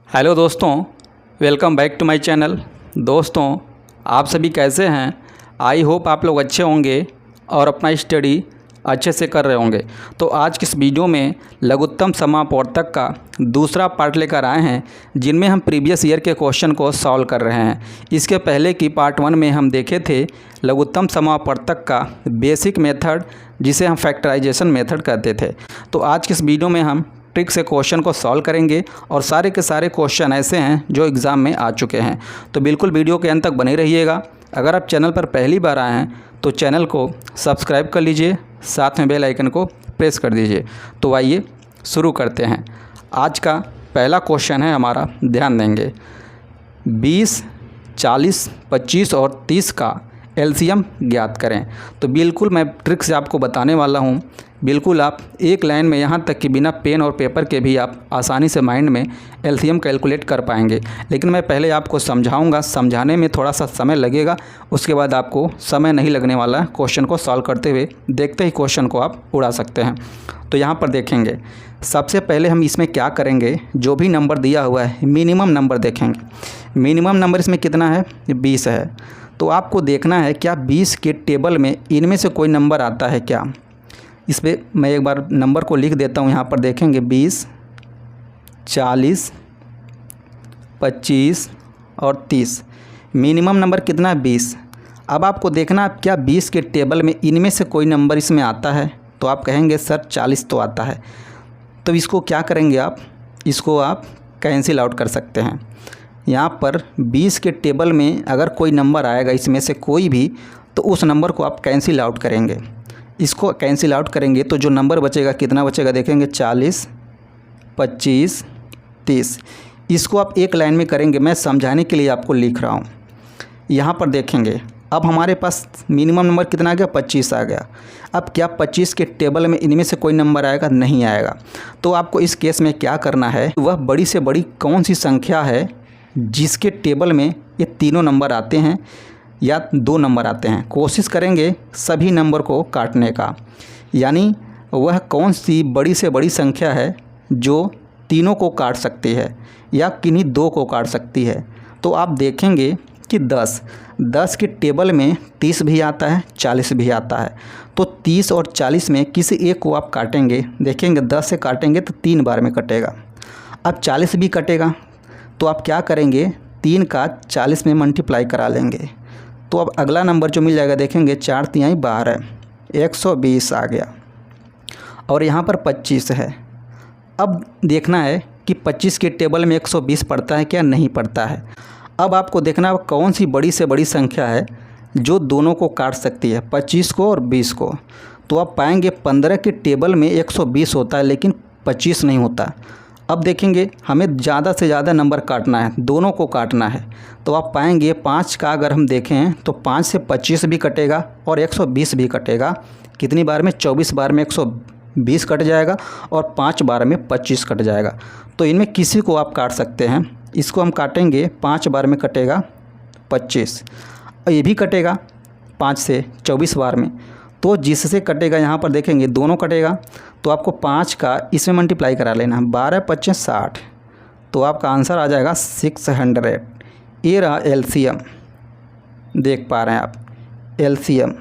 Hello दोस्तों, welcome back to my channel. दोस्तों, आप सभी कैसे हैं? आई होप आप लोग अच्छे होंगे और अपना स्टडी अच्छे से कर रहे होंगे। तो आज की इस वीडियो में लघुत्तम समापवर्तक का दूसरा पार्ट लेकर आए हैं, जिनमें हम प्रीवियस ईयर के क्वेश्चन को सॉल्व कर रहे हैं। इसके पहले की पार्ट 1 में हम देखे थे लघुत्तम समापवर्तक का बेसिक मेथड, जिसे हम फैक्टराइजेशन मेथड कहते थे। तो आज की इस वीडियो में हम ट्रिक से क्वेश्चन को सॉल्व करेंगे और सारे के सारे क्वेश्चन ऐसे हैं जो एग्ज़ाम में आ चुके हैं। तो बिल्कुल वीडियो के अंत तक बने रहिएगा। अगर आप चैनल पर पहली बार आए हैं तो चैनल को सब्सक्राइब कर लीजिए, साथ में बेल आइकन को प्रेस कर दीजिए। तो आइए शुरू करते हैं। आज का पहला क्वेश्चन है हमारा, ध्यान देंगे। 20, 40, 25 और 30 का एलसीएम ज्ञात करें। तो बिल्कुल मैं ट्रिक से आपको बताने वाला हूँ। बिल्कुल आप एक लाइन में, यहाँ तक कि बिना पेन और पेपर के भी आप आसानी से माइंड में एलसीएम कैलकुलेट कर पाएंगे। लेकिन मैं पहले आपको समझाऊंगा, समझाने में थोड़ा सा समय लगेगा, उसके बाद आपको समय नहीं लगने वाला। क्वेश्चन को सॉल्व करते हुए देखते ही क्वेश्चन को आप उड़ा सकते हैं। तो यहाँ पर देखेंगे, सबसे पहले हम इसमें क्या करेंगे, जो भी नंबर दिया हुआ है मिनिमम नंबर देखेंगे। मिनिमम नंबर इसमें कितना है? 20 है। तो आपको देखना है क्या 20 के टेबल में इनमें से कोई नंबर आता है क्या। इस पर मैं एक बार नंबर को लिख देता हूँ। यहाँ पर देखेंगे 20, 40, 25 और 30। मिनिमम नंबर कितना है? 20। अब आपको देखना है क्या 20 के टेबल में इनमें से कोई नंबर इसमें आता है। तो आप कहेंगे सर 40 तो आता है। तो इसको क्या करेंगे आप, इसको आप कैंसिल आउट कर सकते हैं। यहाँ पर 20 के टेबल में अगर कोई नंबर आएगा इसमें से कोई भी, तो उस नंबर को आप कैंसिल आउट करेंगे। इसको कैंसिल आउट करेंगे तो जो नंबर बचेगा, कितना बचेगा देखेंगे, 40, 25, 30। इसको आप एक लाइन में करेंगे। मैं समझाने के लिए आपको लिख रहा हूँ। यहाँ पर देखेंगे, अब हमारे पास मिनिमम नंबर कितना आ गया? 25 आ गया। अब क्या 25 के टेबल में इनमें से कोई नंबर आएगा? नहीं आएगा। तो आपको इस केस में क्या करना है, वह बड़ी से बड़ी कौन सी संख्या है जिसके टेबल में ये तीनों नंबर आते हैं या 2 नंबर आते हैं। कोशिश करेंगे सभी नंबर को काटने का, यानी वह कौन सी बड़ी से बड़ी संख्या है जो तीनों को काट सकती है या किन्हीं 2 को काट सकती है। तो आप देखेंगे कि 10 के टेबल में 30 भी आता है, 40 भी आता है। तो 30 और 40 में किसी एक को आप काटेंगे। देखेंगे 10 से काटेंगे तो 3 बार में कटेगा। अब 40 भी कटेगा, तो आप क्या करेंगे, 3 का 40 में मल्टीप्लाई करा लेंगे। तो अब अगला नंबर जो मिल जाएगा देखेंगे, 4 तिहाई 12, 120 आ गया। और यहाँ पर 25 है। अब देखना है कि 25 के टेबल में 120 पड़ता है क्या, नहीं पड़ता है। अब आपको देखना है कौन सी बड़ी से बड़ी संख्या है जो दोनों को काट सकती है, 25 को और 20 को। तो आप पाएंगे 15 के टेबल में 120 होता है लेकिन 25 नहीं होता। अब देखेंगे हमें ज़्यादा से ज़्यादा नंबर काटना है, दोनों को काटना है। तो आप पाएंगे 5 का अगर हम देखें तो 5 से 25 भी कटेगा और 120 भी कटेगा। कितनी बार में? 24 बार में 120 कट जाएगा और 5 बार में 25 कट जाएगा। तो इनमें किसी को आप काट सकते हैं। इसको हम काटेंगे, 5 बार में कटेगा 25 और ये भी कटेगा 5 से 24 बार में। तो जिससे कटेगा, यहाँ पर देखेंगे दोनों कटेगा। तो आपको 5 का इसमें मल्टीप्लाई करा लेना, 12, 25, 60। तो आपका आंसर आ जाएगा 600। ये रहा एलसीएम, देख पा रहे हैं आप, एलसीएम।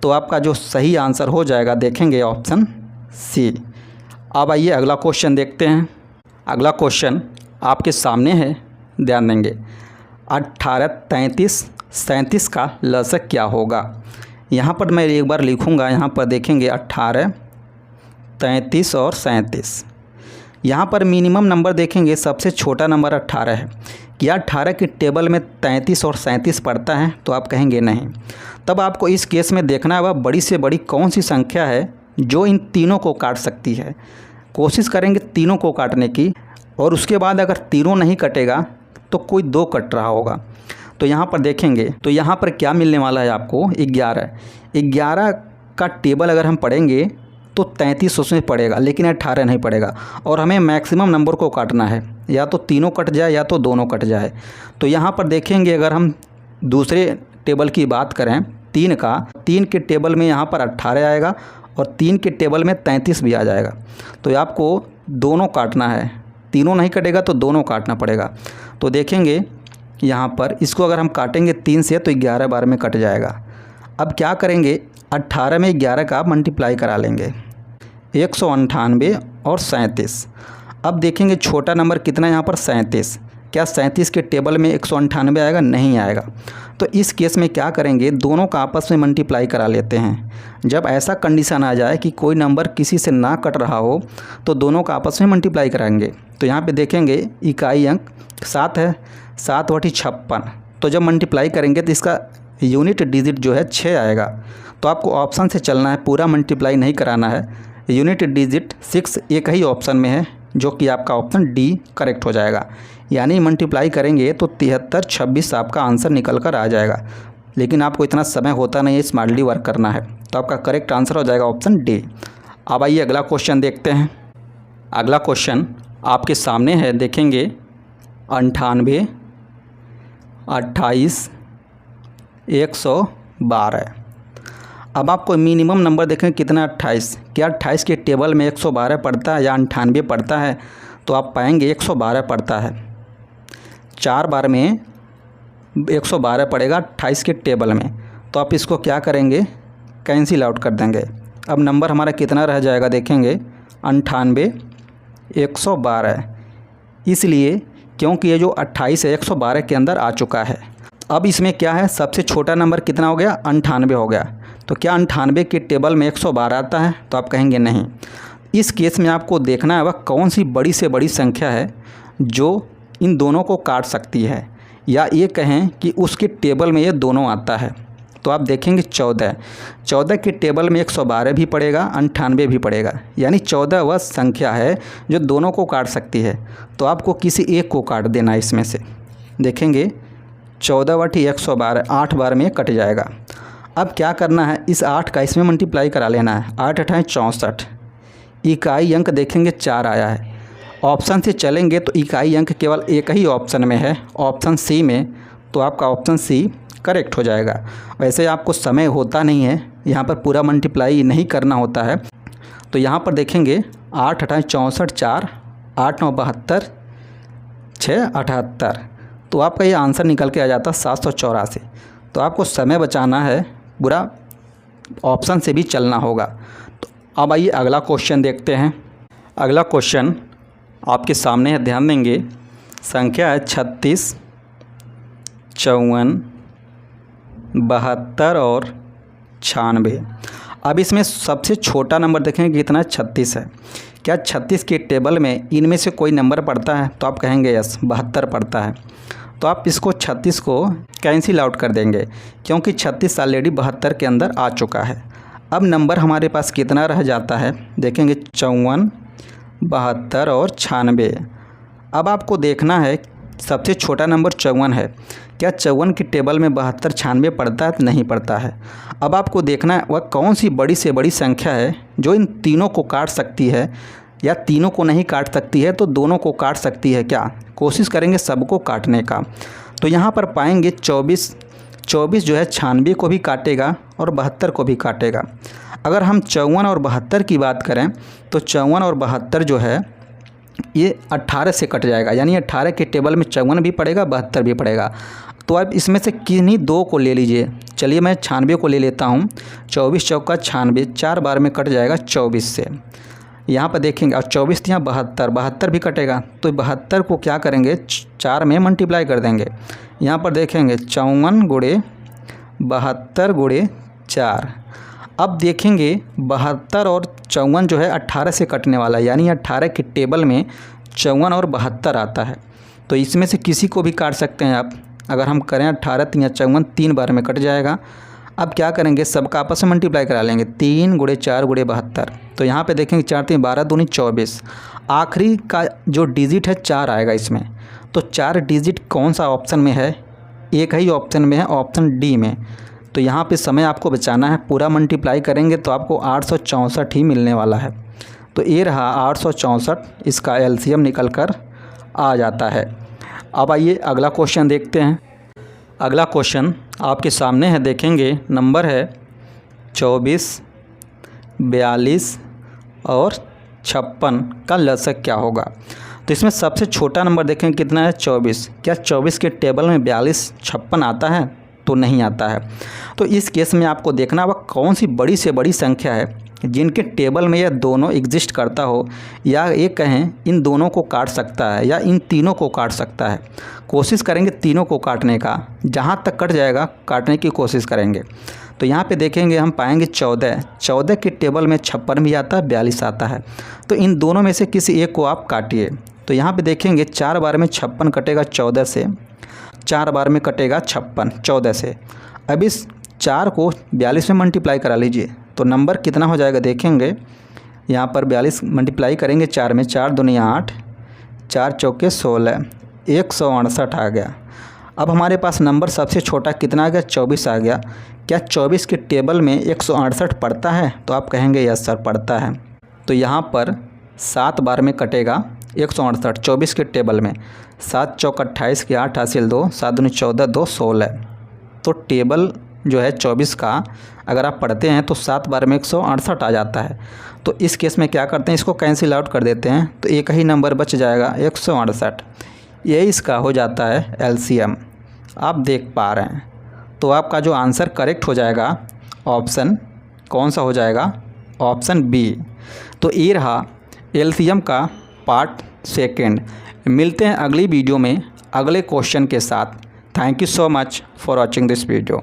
तो आपका जो सही आंसर हो जाएगा देखेंगे ऑप्शन सी। अब आइए अगला क्वेश्चन देखते हैं। अगला क्वेश्चन आपके सामने है, ध्यान देंगे। 18, 33, 37 का लसक क्या होगा। यहाँ पर मैं एक बार लिखूँगा। यहाँ पर देखेंगे 18, 33 और 37। यहाँ पर मिनिमम नंबर देखेंगे, सबसे छोटा नंबर 18 है। क्या 18 के टेबल में 33 और 37 पड़ता है? तो आप कहेंगे नहीं। तब आपको इस केस में देखना है वह बड़ी से बड़ी कौन सी संख्या है जो इन तीनों को काट सकती है। कोशिश करेंगे तीनों को काटने की, और उसके बाद अगर तीनों नहीं कटेगा तो कोई 2 कट रहा होगा। तो यहाँ पर देखेंगे, तो यहाँ पर क्या मिलने वाला है आपको, 11 का टेबल अगर हम पढ़ेंगे तो 33 उसमें पड़ेगा लेकिन 18 नहीं पड़ेगा। और हमें मैक्सिमम नंबर को काटना है, या तो तीनों कट जाए या तो दोनों कट जाए। तो यहाँ पर देखेंगे अगर हम दूसरे टेबल की बात करें, 3 के टेबल में यहाँ पर 18 आएगा और 3 के टेबल में 33 भी आ जाएगा। तो आपको दोनों काटना है, तीनों नहीं कटेगा तो दोनों काटना पड़ेगा। तो देखेंगे यहाँ पर इसको अगर हम काटेंगे 3 से तो 11 बार में कट जाएगा। अब क्या करेंगे, 18 में 11 का आप मल्टीप्लाई करा लेंगे, 198 और 37। अब देखेंगे छोटा नंबर कितना है यहाँ पर 37। क्या 37 के टेबल में 198 आएगा? नहीं आएगा। तो इस केस में क्या करेंगे, दोनों का आपस में मल्टीप्लाई करा लेते हैं। जब ऐसा कंडीशन आ जाए कि कोई नंबर किसी से ना कट रहा हो तो दोनों का आपस में मल्टीप्लाई कराएंगे। तो यहाँ पे देखेंगे इकाई अंक 7 है, 7 बटी 56। तो जब मल्टीप्लाई करेंगे तो इसका यूनिट डिजिट जो है 6 आएगा। तो आपको ऑप्शन से चलना है, पूरा मल्टीप्लाई नहीं कराना है। यूनिट डिजिट 6 एक ही ऑप्शन में है, जो कि आपका ऑप्शन डी करेक्ट हो जाएगा। यानी मल्टीप्लाई करेंगे तो 73 26 आपका आंसर निकल कर आ जाएगा। लेकिन आपको इतना समय होता नहीं है स्मार्टली वर्क करना है, तो आपका करेक्ट आंसर हो जाएगा ऑप्शन डी। अब आइए अगला क्वेश्चन देखते हैं। अगला क्वेश्चन आपके सामने है, देखेंगे 98, 28, 112। अब आपको मिनिमम नंबर देखें कितना 28। क्या 28 के टेबल में 112 पड़ता है या 98 पड़ता है? तो आप पाएंगे 112 पड़ता है। 4 बार में 112 पड़ेगा 28 के टेबल में। तो आप इसको क्या करेंगे, कैंसिल आउट कर देंगे। अब नंबर हमारा कितना रह जाएगा, देखेंगे 98, 112। इसलिए क्योंकि ये जो 28 है 112 के अंदर आ चुका है। अब इसमें क्या है, सबसे छोटा नंबर कितना हो गया, 98 हो गया। तो क्या 98 के टेबल में 112 आता है? तो आप कहेंगे नहीं। इस केस में आपको देखना है वह कौन सी बड़ी से बड़ी संख्या है जो इन दोनों को काट सकती है, या ये कहें कि उसके टेबल में ये दोनों आता है। तो आप देखेंगे 14 के टेबल में 112 भी पड़ेगा, 98 भी पड़ेगा। यानी 14 वह संख्या है जो दोनों को काट सकती है। तो आपको किसी एक को काट देना है इसमें से। देखेंगे 14 बटी 112 8 बार में कट जाएगा। अब क्या करना है, इस 8 का इसमें मल्टीप्लाई करा लेना है। 8 8 64। इकाई अंक देखेंगे 4 आया है। ऑप्शन से चलेंगे तो इकाई अंक केवल एक ही ऑप्शन में है, ऑप्शन सी में। तो आपका ऑप्शन सी करेक्ट हो जाएगा। वैसे आपको समय होता नहीं है, यहाँ पर पूरा मल्टीप्लाई नहीं करना होता है। तो यहाँ पर देखेंगे 8 8 64 4, 8 9 72, 6 78। तो आपका ये आंसर निकल के आ जाता 784। तो आपको समय बचाना है, पूरा ऑप्शन से भी चलना होगा। तो अब आइए अगला क्वेश्चन देखते हैं। अगला क्वेश्चन आपके सामने है, ध्यान देंगे। संख्या है 36, 54, 72 और 96। अब इसमें सबसे छोटा नंबर देखेंगे कितना, 36 है। क्या 36 के टेबल में इनमें से कोई नंबर पड़ता है? तो आप कहेंगे यस, 72 पड़ता है। तो आप इसको 36 को कैंसिल आउट कर देंगे, क्योंकि 36 ऑलरेडी 72 के अंदर आ चुका है। अब नंबर हमारे पास कितना रह जाता है, देखेंगे 54, 72 और 96। अब आपको देखना है सबसे छोटा नंबर 54 है। क्या 54 के टेबल में 72 96 पड़ता है? तो नहीं पड़ता है। अब आपको देखना है वह कौन सी बड़ी से बड़ी संख्या है जो इन तीनों को काट सकती है, या तीनों को नहीं काट सकती है तो दोनों को काट सकती है। क्या कोशिश करेंगे सबको काटने का। तो यहाँ पर पाएंगे 24 जो है 96 को भी काटेगा और 72 को भी काटेगा। अगर हम 54 और 72 की बात करें तो 54 और 72 जो है ये 18 से कट जाएगा। यानी 18 के टेबल में 54 भी पड़ेगा, 72 भी पड़ेगा। तो आप इसमें से किन्हीं दो को ले लीजिए। चलिए मैं 96 को ले लेता हूँ। 24 चौका 96, 4 बार में कट जाएगा 24 से। यहाँ पर देखेंगे और 24 यहाँ 72 भी कटेगा। तो 72 को क्या करेंगे, 4 में मल्टीप्लाई कर देंगे। यहाँ पर देखेंगे 54 गुणे 72 गुणे 4। अब देखेंगे 72 और 54 जो है 18 से कटने वाला है। यानी 18 के टेबल में 54 और 72 आता है। तो इसमें से किसी को भी काट सकते हैं आप। अगर हम करें 18 या 54 3 बार में कट जाएगा। अब क्या करेंगे, सबका आपस में मल्टीप्लाई करा लेंगे। 3 गुणे 4 गुणे 72। तो यहाँ पे देखेंगे 4 3 12 दूनी 24। आखिरी का जो डिजिट है 4 आएगा इसमें। तो 4 डिजिट कौन सा ऑप्शन में है, एक ही ऑप्शन में है, ऑप्शन डी में। तो यहाँ पे समय आपको बचाना है, पूरा मल्टीप्लाई करेंगे तो आपको 864 ही मिलने वाला है। तो ये रहा 864, इसका एलसीएम निकल कर आ जाता है। अब आइए अगला क्वेश्चन देखते हैं। अगला क्वेश्चन आपके सामने है, देखेंगे नंबर है 24, 42 और 56 का लसक क्या होगा। तो इसमें सबसे छोटा नंबर देखें कितना है 24। क्या 24 के टेबल में 42 56 आता है? तो नहीं आता है। तो इस केस में आपको देखना वह कौन सी बड़ी से बड़ी संख्या है जिनके टेबल में यह दोनों एग्जिस्ट करता हो, या ये कहें इन दोनों को काट सकता है या इन तीनों को काट सकता है। कोशिश करेंगे तीनों को काटने का, जहाँ तक कट जाएगा काटने की कोशिश करेंगे। तो यहाँ पे देखेंगे हम पाएंगे 14 के टेबल में 56 भी आता है, 42 आता है। तो इन दोनों में से किसी एक को आप काटिए। तो यहाँ पे देखेंगे 4 बार में 56 कटेगा 14 से, 4 बार में कटेगा 56 14 से। अब इस 4 को 42 में मल्टीप्लाई करा लीजिए तो नंबर कितना हो जाएगा देखेंगे। यहाँ पर 42 मल्टीप्लाई करेंगे 4 में, 4 दूनी 8, 4 चौके 16, 168 आ गया। अब हमारे पास नंबर सबसे छोटा कितना आ गया 24 आ गया। क्या 24 के टेबल में 168 पड़ता है? तो आप कहेंगे यस सर पड़ता है। तो यहाँ पर 7 बार में कटेगा 168 24 के टेबल में, 7 चौक 28 के 8 हासिल 2, 7 दूनी 14, 2 16। तो टेबल जो है 24 का अगर आप पढ़ते हैं तो 7 बार में 168 आ जाता है। तो इस केस में क्या करते हैं, इसको कैंसिल आउट कर देते हैं तो एक ही नंबर बच जाएगा 168। यही इसका हो जाता है एलसीएम। आप देख पा रहे हैं। तो आपका जो आंसर करेक्ट हो जाएगा ऑप्शन कौन सा हो जाएगा, ऑप्शन बी। तो ये रहा एलसीएम का पार्ट 2। मिलते हैं अगली वीडियो में अगले क्वेश्चन के साथ। Thank you so much for watching this video.